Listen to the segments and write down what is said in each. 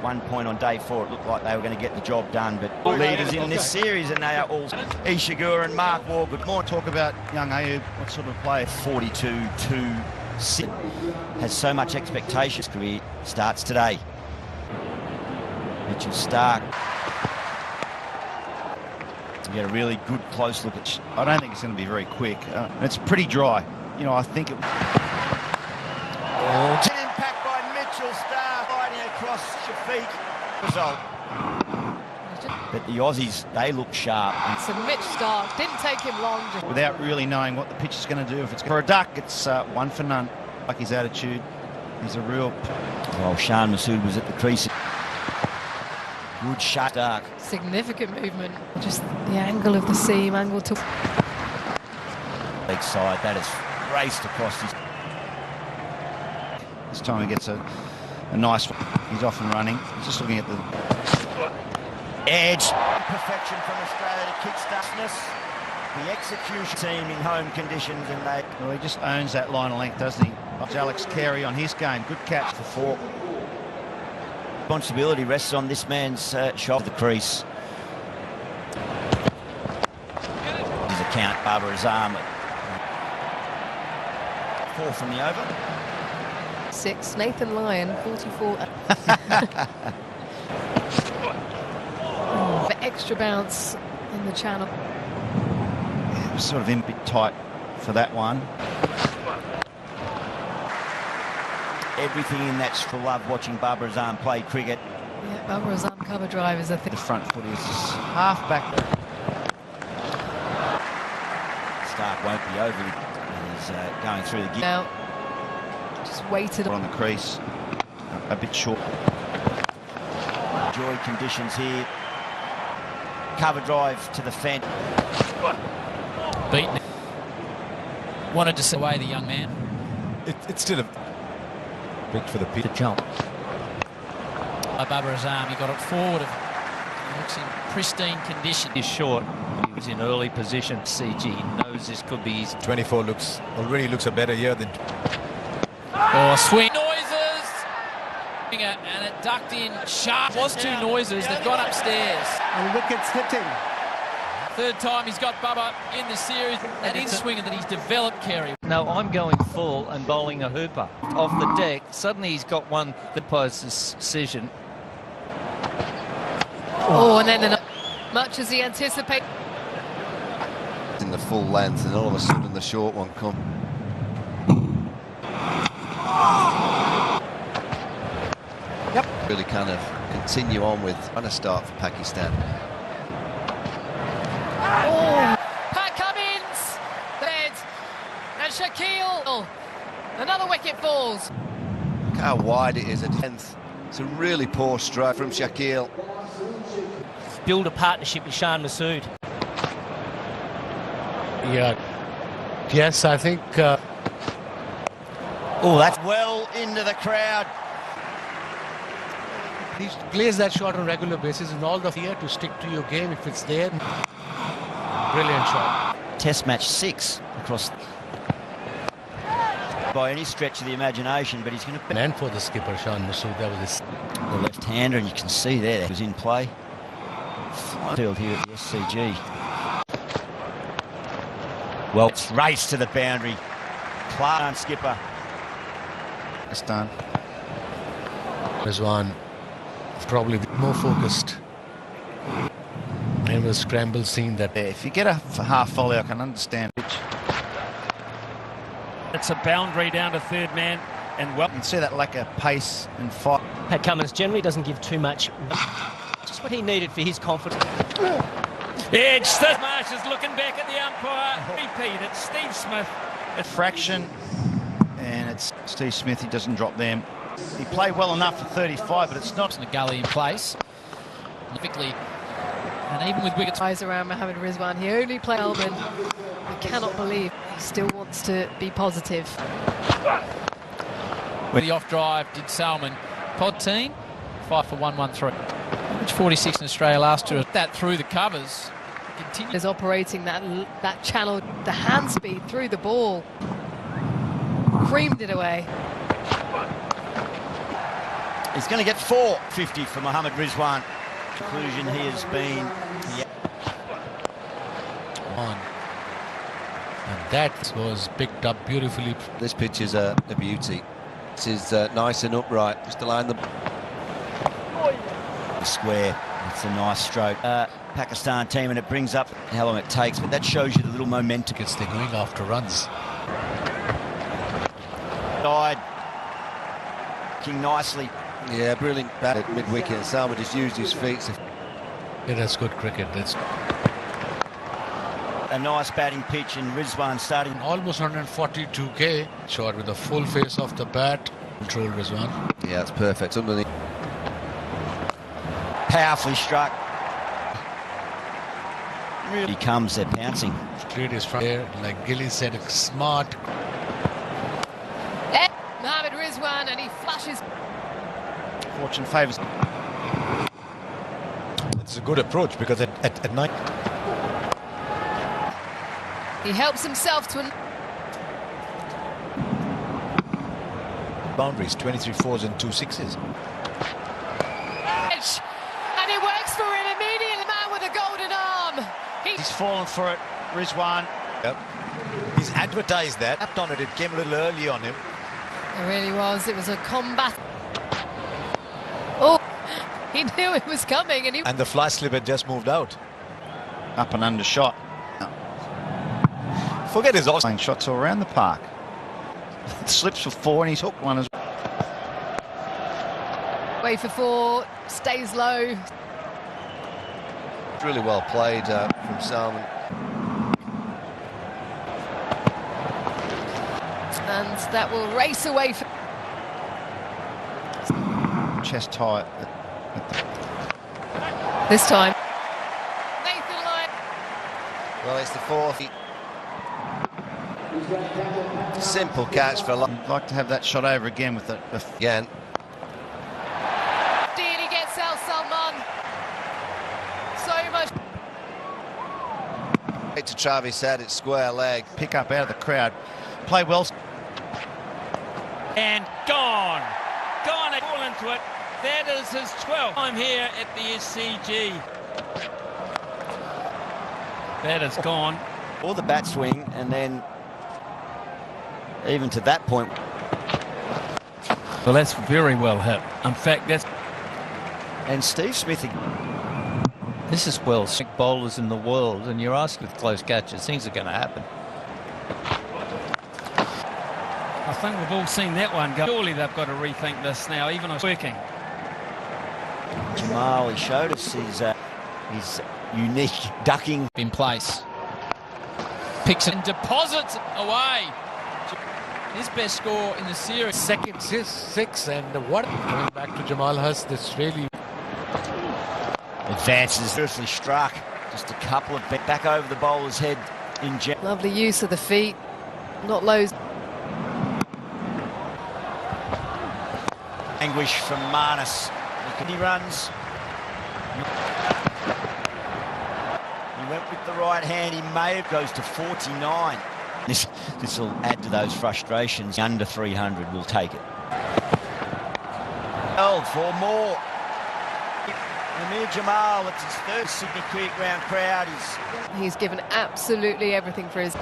one point on day 4, it looked like they were going to get the job done, but leaders in this series, and they are all Ishigur and Mark Wall. Good morning. Talk about young Ayub, what sort of player? 42-2-6. Has so much expectation. His career starts today. Mitchell Stark. You get a really good close look at. I don't think it's going to be very quick. It's pretty dry. You know, I think it. An impact by Mitchell Stark, sliding across Shafiq. Result. But the Aussies, they look sharp. So Mitch Stark didn't take him long. Without really knowing what the pitch is going to do. If it's for a duck, it's 1 for none. Like his attitude, he's a real. Well, Shan Masood was at the crease. Good shot, Stark. Significant movement. Just the angle of the seam, angle to. Leg side, that has raced across his. This time he gets a nice one. He's off and running. He's just looking at the edge. Perfection from Australia to kick-startness. The execution team in home conditions, and they. Well, he just owns that line of length, doesn't he? Alex Carey on his game. Good catch for 4. Responsibility rests on this man's shot of the crease. His account, Barbara Azam. 4 from the over. 6. Nathan Lyon, 44. For extra bounce in the channel. Yeah, it was sort of in a bit tight for that one. Everything in that for love watching Barbara Azam play cricket. Yeah, Barbara Azam cover drive is a thing. The front foot is half back. Stark won't be over. He's going through the gear. Now, just waited on the crease. A bit short. Enjoy conditions here. Cover drive to the fence. Beaten. Wanted to send away the young man. It's still a big for the pitch. To jump. By Barbara Azam, he got it forward. It looks in pristine condition. He's short. He was in early position. CG knows this could be his. 24 already looks a better year than. Oh, swing noises, and it ducked in sharp. It was 2 noises. They've gone upstairs. And wickets hitting. 3rd time he's got Bubba in the series. That in swinger that he's developed, Carey. No, I'm going full and bowling a hooper off the deck. Suddenly he's got one that poses decision. Oh, and then much as he anticipated. In the full length, and all of a sudden the short one comes. Yep. Really kind of continue on with trying to start for Pakistan. Oh, Pat Cummins, dead, and Shaquille. Another wicket falls. Look how wide it is at 10th. It's a really poor stroke from Shaquille. Build a partnership with Shan Masood. Yeah. Yes, I think. Oh, that's well into the crowd. He plays that shot on a regular basis, and all the fear to stick to your game if it's there. Brilliant shot. Test match 6 across. By any stretch of the imagination, but he's going to. And for the skipper, Shan Masood, that was his. The left-hander, and you can see there he was in play. Field here at the SCG. Well, it's race to the boundary. Clark skipper. It's done. Rizwan probably more focused. And was scramble scene that. Yeah, if you get a half volley, I can understand. It's a boundary down to 3rd man, and well, You can see that lack of pace and fight. Pat Cummins generally doesn't give too much. Just what he needed for his confidence. Edge. Marsh is looking back at the umpire. Repeat, it's Steve Smith. A fraction, and it's Steve Smith. He doesn't drop them. He played well enough for 35, but it's not. In the gully in place. Quickly, and even with wickets. Eyes around Mohammed Rizwan. He only played Melbourne. I cannot believe he still wants to be positive. With the off drive, did Salman. Pod team, 5 for 113. Average 46 in Australia last year. That through the covers. Is operating that channel, the hand speed through the ball. Creamed it away. He's going to get 450 for Mohammad Rizwan. Conclusion he has been. On. And that was picked up beautifully. This pitch is a beauty. This is nice and upright. Just align the Square. It's a nice stroke. Pakistan team, and it brings up how long it takes, but that shows you the little momentum. They're going after runs. Died. King nicely. Yeah, brilliant bat at mid-wicket. Salman just used his feet. Yeah, that's good cricket. That's A nice batting pitch, and Rizwan starting. almost 142k. Shot with a full face off the bat. Control Rizwan. Yeah, it's perfect. Underneath. Powerfully struck. Really comes, they're pouncing. Straight is from there. Like Gilly said, a smart. Mohammad Rizwan, and he flashes. Fortune favours. It's a good approach because at night. He helps himself to an Boundaries, 23 fours and 2 sixes. edge, and it works for him immediately. Man with a golden arm. He's fallen for it, Rizwan. Yep. He's advertised that. Tapped on it. It came a little early on him. It really was. It was a combat. Oh, he knew it was coming, and he. And the fly slip had just moved out. Up and under shot. Forget his off. Playing shots all around the park. Slips for 4 and he's hooked one as well. Way for 4, stays low. Really well played from Salman. And that will race away for. Chest high. This time. Nathan Lyon. Well, it's the 4th. Simple catch for I'd like to have that shot over again with the again. He gets Al Salman. So much. To Travis head, it's square leg. pick up out of the crowd. Play well. And gone. Gone and all into it. That is his 12th time here at the SCG. That is gone. Or the bat swing, and then even to that point. Well, that's very well hit. In fact, that's. And Steve Smith. This is well sick bowlers in the world, and you're asked with close catches, things are going to happen. I think we've all seen that one go. Surely they've got to rethink this now, even if it's working. Jamal, he showed us his unique ducking In place. Picks it and deposits it away. His best score in the series. Second 6, and what? Coming back to Jamal Hus, this really. advances. Beautifully struck. Just a couple of back over the bowler's head in jet. Lovely use of the feet. Not lows. Anguish from Marnus. He runs. He went with the right hand. He may have goes to 49. This will add to those frustrations. Under 300 will take it. Oh, 4 more. Aamir Jamal, it's his third Sydney Cricket Ground crowd. He's given absolutely everything for his.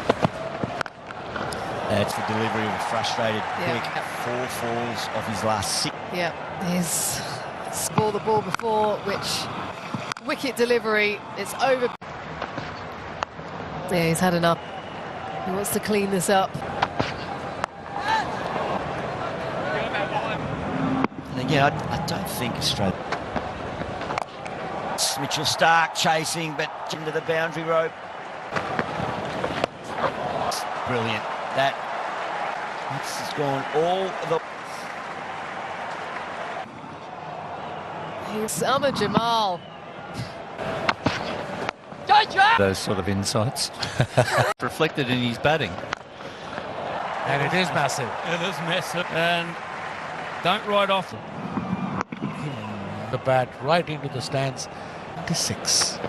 That's the delivery of a frustrated Yeah. quick. 4 falls off his last 6. Yeah, he's scored the ball before, which wicket delivery. It's over. Yeah, he's had enough. He wants to clean this up. And again, I don't think Australia. Mitchell Stark chasing, but into the boundary rope. Brilliant. This has gone all the. He's Aamir Jamal. Those sort of insights reflected in his batting. And it is massive. It is massive. And don't ride off. The bat right into the stands. 6.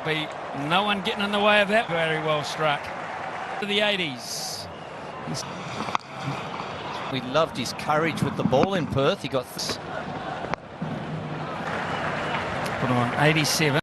There'll be no one getting in the way of that. Very well struck. To the 80s. We loved his courage with the ball in Perth. He got... Put on 87.